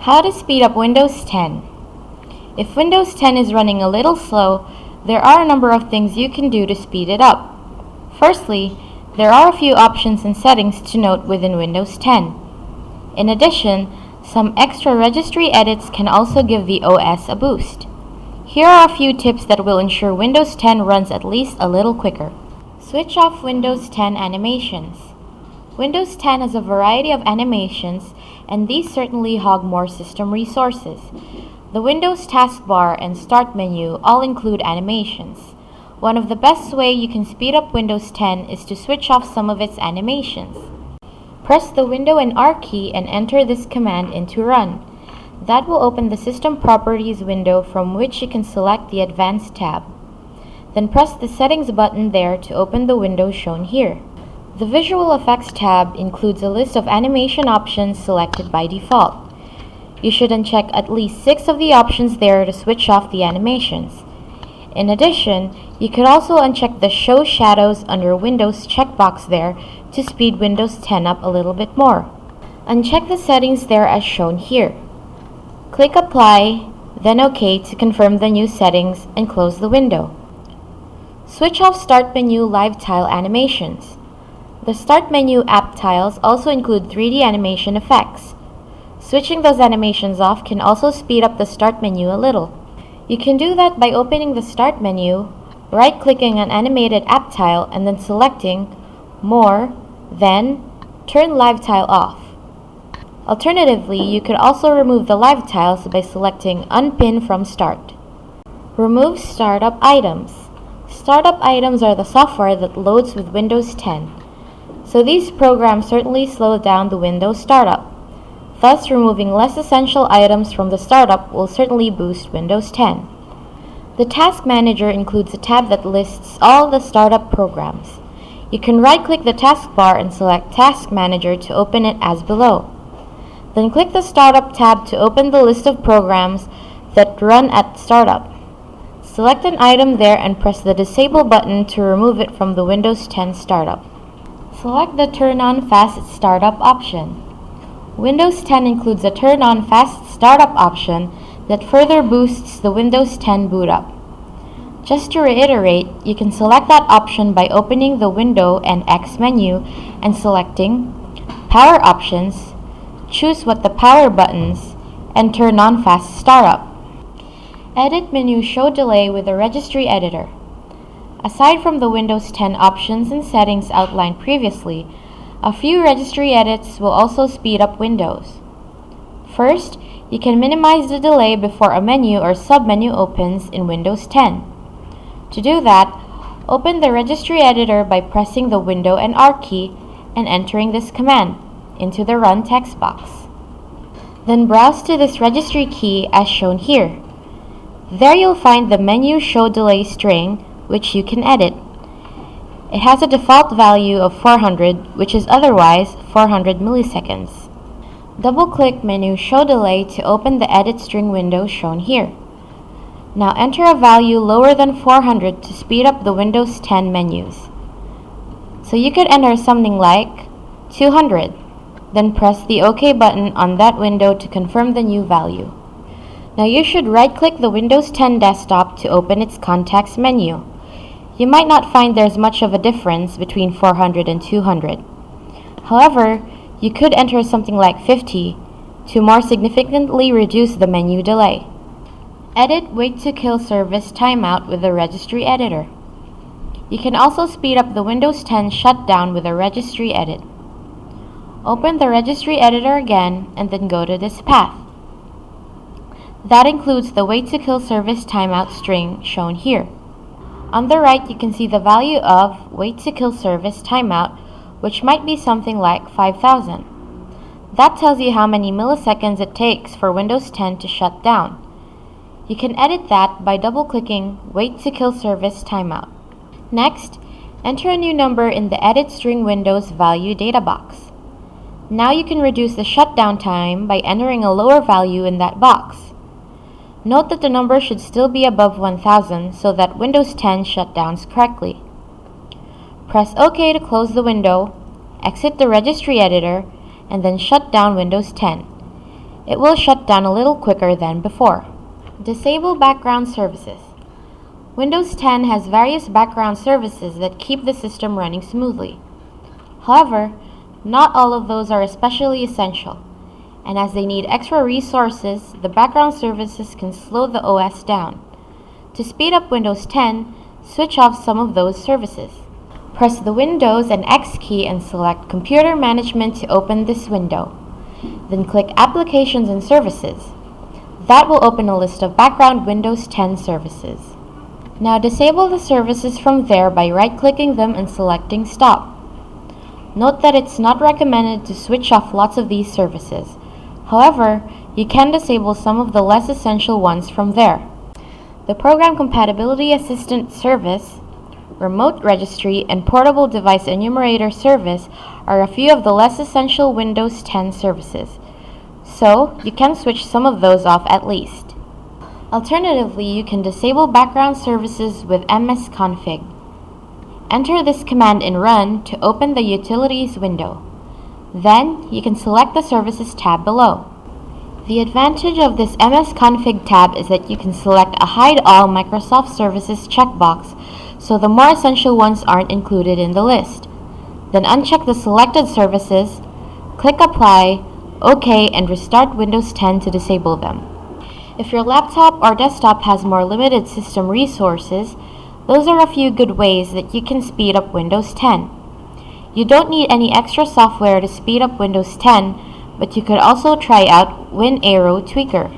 How to speed up Windows 10. If Windows 10 is running a little slow, there are a number of things you can do to speed it up. Firstly, there are a few options and settings to note within Windows 10. In addition, some extra registry edits can also give the OS a boost. Here are a few tips that will ensure Windows 10 runs at least a little quicker. Switch off Windows 10 animations. Windows 10 has a variety of animations, and these certainly hog more system resources. The Windows taskbar and Start menu all include animations. One of the best way you can speed up Windows 10 is to switch off some of its animations. Press the Window and R key and enter this command into Run. That will open the System Properties window from which you can select the Advanced tab. Then press the Settings button there to open the window shown here. The Visual Effects tab includes a list of animation options selected by default. You should uncheck at least 6 of the options there to switch off the animations. In addition, you could also uncheck the Show Shadows under Windows checkbox there to speed Windows 10 up a little bit more. Uncheck the settings there as shown here. Click Apply, then OK to confirm the new settings and close the window. Switch off Start menu Live Tile animations. The Start menu app tiles also include 3D animation effects. Switching those animations off can also speed up the Start menu a little. You can do that by opening the Start menu, right-clicking an animated app tile and then selecting More, then Turn Live Tile off. Alternatively, you could also remove the live tiles by selecting Unpin from Start. Remove Startup Items. Startup items are the software that loads with Windows 10. So these programs certainly slow down the Windows startup. Thus, removing less essential items from the startup will certainly boost Windows 10. The Task Manager includes a tab that lists all the startup programs. You can right-click the taskbar and select Task Manager to open it as below. Then click the Startup tab to open the list of programs that run at startup. Select an item there and press the Disable button to remove it from the Windows 10 startup. Select the Turn on Fast Startup option. Windows 10 includes a Turn on Fast Startup option that further boosts the Windows 10 boot up. Just to reiterate, you can select that option by opening the Window and X menu and selecting Power Options, choose what the power buttons, and turn on Fast Startup. Edit menu Show Delay with the Registry Editor. Aside from the Windows 10 options and settings outlined previously, a few registry edits will also speed up Windows. First, you can minimize the delay before a menu or submenu opens in Windows 10. To do that, open the Registry Editor by pressing the Window and R key and entering this command into the Run text box. Then browse to this registry key as shown here. There you'll find the menu Show Delay string, which you can edit. It has a default value of 400, which is otherwise 400 milliseconds. Double-click menu Show Delay to open the edit string window shown here. Now enter a value lower than 400 to speed up the Windows 10 menus. So you could enter something like 200, then press the OK button on that window to confirm the new value. Now you should right-click the Windows 10 desktop to open its Contacts menu. You might not find there's much of a difference between 400 and 200. However, you could enter something like 50 to more significantly reduce the menu delay. Edit Wait to Kill Service Timeout with the Registry Editor. You can also speed up the Windows 10 shutdown with a registry edit. Open the Registry Editor again and then go to this path. That includes the Wait to Kill Service Timeout string shown here. On the right, you can see the value of Wait to Kill Service Timeout, which might be something like 5,000. That tells you how many milliseconds it takes for Windows 10 to shut down. You can edit that by double-clicking Wait to Kill Service Timeout. Next, enter a new number in the Edit String Windows Value data box. Now you can reduce the shutdown time by entering a lower value in that box. Note that the number should still be above 1000 so that Windows 10 shutdowns correctly. Press OK to close the window, exit the Registry Editor, and then shut down Windows 10. It will shut down a little quicker than before. Disable background services. Windows 10 has various background services that keep the system running smoothly. However, not all of those are especially essential, and as they need extra resources, the background services can slow the OS down. To speed up Windows 10, switch off some of those services. Press the Windows and X key and select Computer Management to open this window. Then click Applications and Services. That will open a list of background Windows 10 services. Now disable the services from there by right-clicking them and selecting Stop. Note that it's not recommended to switch off lots of these services. However, you can disable some of the less essential ones from there. The Program Compatibility Assistant Service, Remote Registry, and Portable Device Enumerator Service are a few of the less essential Windows 10 services, so you can switch some of those off at least. Alternatively, you can disable background services with msconfig. Enter this command in Run to open the Utilities window. Then, you can select the Services tab below. The advantage of this msconfig tab is that you can select a Hide All Microsoft Services checkbox, so the more essential ones aren't included in the list. Then uncheck the selected services, click Apply, OK, and restart Windows 10 to disable them. If your laptop or desktop has more limited system resources, those are a few good ways that you can speed up Windows 10. You don't need any extra software to speed up Windows 10, but you could also try out WinArrow Tweaker.